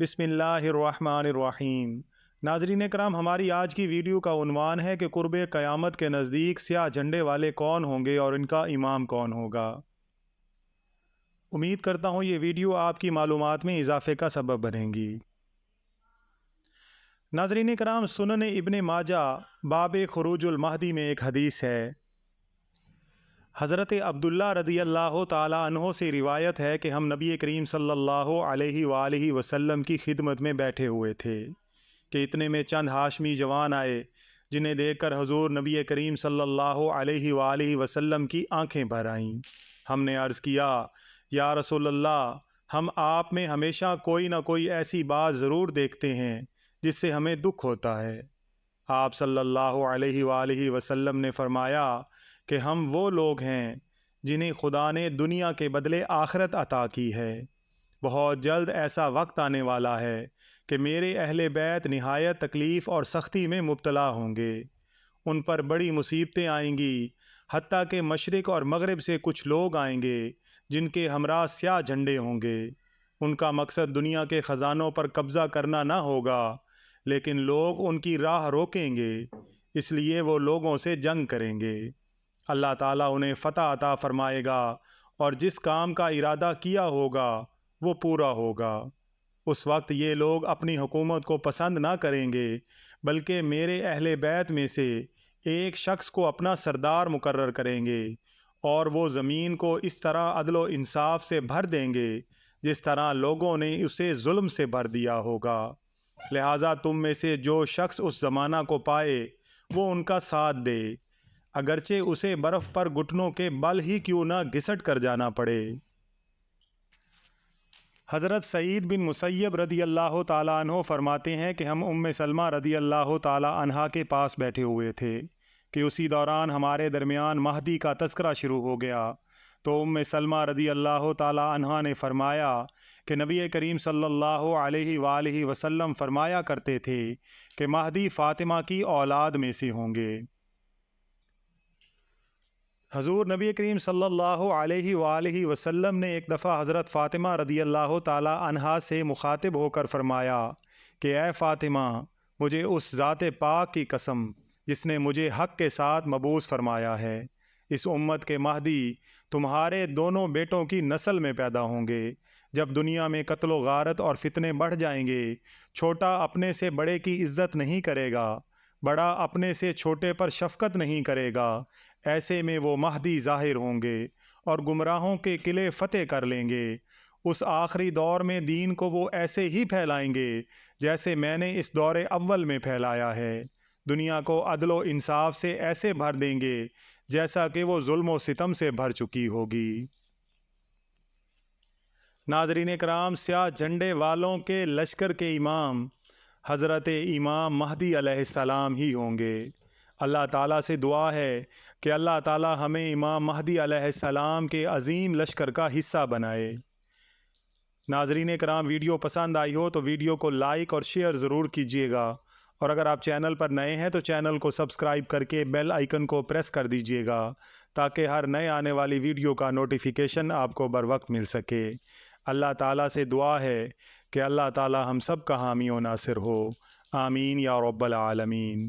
बिस्मिल्लाहिर्रहमानिर्रहीम। नाजरीन करام, हमारी आज की वीडियो का उन्वान है कि कुर्ब क़यामत के नज़दीक स्याह झंडे वाले कौन होंगे और इनका इमाम कौन होगा। उम्मीद करता हूँ ये वीडियो आपकी मालूमात में इजाफे का सबब बनेगी। नाजरीन करम, सुनन इब्ने माजा बाब खुरूजुल महदी में एक हदीस है। हज़रत अब्दुल्ला रदी अल्लाह ताला अन्हो से रिवायत है कि हम नबी करीम सल्लल्लाहु अलैहि वसल्लम की खिदमत में बैठे हुए थे कि इतने में चंद हाशमी जवान आए, जिन्हें देखकर हुजूर नबी करीम सल्लल्लाहु अलैहि वसल्लम की आंखें भर आईं। हमने अर्ज़ किया, या रसूलल्लाह, हम आप में हमेशा कोई ना कोई ऐसी बात ज़रूर देखते हैं जिससे हमें दुख होता है। आप सल्लल्लाहु अलैहि वसल्लम ने फरमाया कि हम वो लोग हैं जिन्हें खुदा ने दुनिया के बदले आखिरत अता की है। बहुत जल्द ऐसा वक्त आने वाला है कि मेरे अहले बैत निहायत तकलीफ़ और सख्ती में मुब्तला होंगे। उन पर बड़ी मुसीबतें आएंगी, हत्ता कि मशरिक़ और मगरिब से कुछ लोग आएंगे जिनके हमरा स्याह झंडे होंगे। उनका मकसद दुनिया के ख़जानों पर कब्ज़ा करना ना होगा, लेकिन लोग उनकी राह रोकेंगे, इसलिए वो लोगों से जंग करेंगे। अल्लाह ताला उन्हें फ़तह अता फ़रमाएगा और जिस काम का इरादा किया होगा वो पूरा होगा। उस वक्त ये लोग अपनी हुकूमत को पसंद ना करेंगे, बल्कि मेरे अहले बैत में से एक शख्स को अपना सरदार मुकर्रर करेंगे और वो ज़मीन को इस तरह अदलो इंसाफ से भर देंगे जिस तरह लोगों ने उसे जुल्म से भर दिया होगा। लिहाजा तुम में से जो शख्स उस ज़माना को पाए वो उनका साथ दे, अगरचे उसे बर्फ़ पर घुटनों के बल ही क्यों ना घिसट कर जाना पड़े। हज़रत सईद बिन मुसैयब रदी अल्लाह ताला अन्हो फरमाते हैं कि हम उम्मे सलमा रदी अल्लाह ताला अन्हा के पास बैठे हुए थे कि उसी दौरान हमारे दरमियान महदी का तज़किरा शुरू हो गया। तो उम्मे सलमा रदी अल्लाह ताला अन्हा ने फरमाया कि नबी करीम सल्लल्लाहु अलैहि वसल्लम फरमाया करते थे कि महदी फ़ातिमा की औलाद में से होंगे। हजूर नबी करीम सल्लल्लाहु अलैहि वसल्लम ने एक दफ़ा हज़रत फ़ातिमा रदी अल्लाह ताला अन्हा से मुखातिब होकर फ़रमाया कि ए फ़ातिमा, मुझे उस ज़ात पाक की कसम जिसने मुझे हक़ के साथ मबूस फ़रमाया है, इस उम्मत के महदी तुम्हारे दोनों बेटों की नस्ल में पैदा होंगे। जब दुनिया में कत्ल गारत और फितने बढ़ जाएंगे, छोटा अपने से बड़े की इज़्ज़त नहीं करेगा, बड़ा अपने से छोटे पर शफ़क़त नहीं करेगा। ऐसे में वो महदी ज़ाहिर होंगे और गुमराहों के किले फ़तेह कर लेंगे। उस आखिरी दौर में दीन को वो ऐसे ही फैलाएंगे जैसे मैंने इस दौरे अव्वल में फैलाया है। दुनिया को अदलो इंसाफ से ऐसे भर देंगे जैसा कि वो जुल्म व सितम से भर चुकी होगी। नाज़रीन कराम, स्याह झंडे वालों के लश्कर के इमाम हज़रत इमाम महदी अलैहिस्सलाम ही होंगे। अल्लाह ताला से दुआ है कि अल्लाह ताला हमें इमाम महदी अलैहिस्सलाम के अज़ीम लश्कर का हिस्सा बनाए। नाज़रीन कराम, वीडियो पसंद आई हो तो वीडियो को लाइक और शेयर ज़रूर कीजिएगा, और अगर आप चैनल पर नए हैं तो चैनल को सब्सक्राइब करके बेल आइकन को प्रेस कर दीजिएगा ताकि हर नए आने वाली वीडियो का नोटिफिकेशन आपको बर वक्त मिल सके। अल्लाह ताला से दुआ है कि अल्लाह ताला हम सब का हामी व नासिर हो। आमीन या रब्बल आलमीन।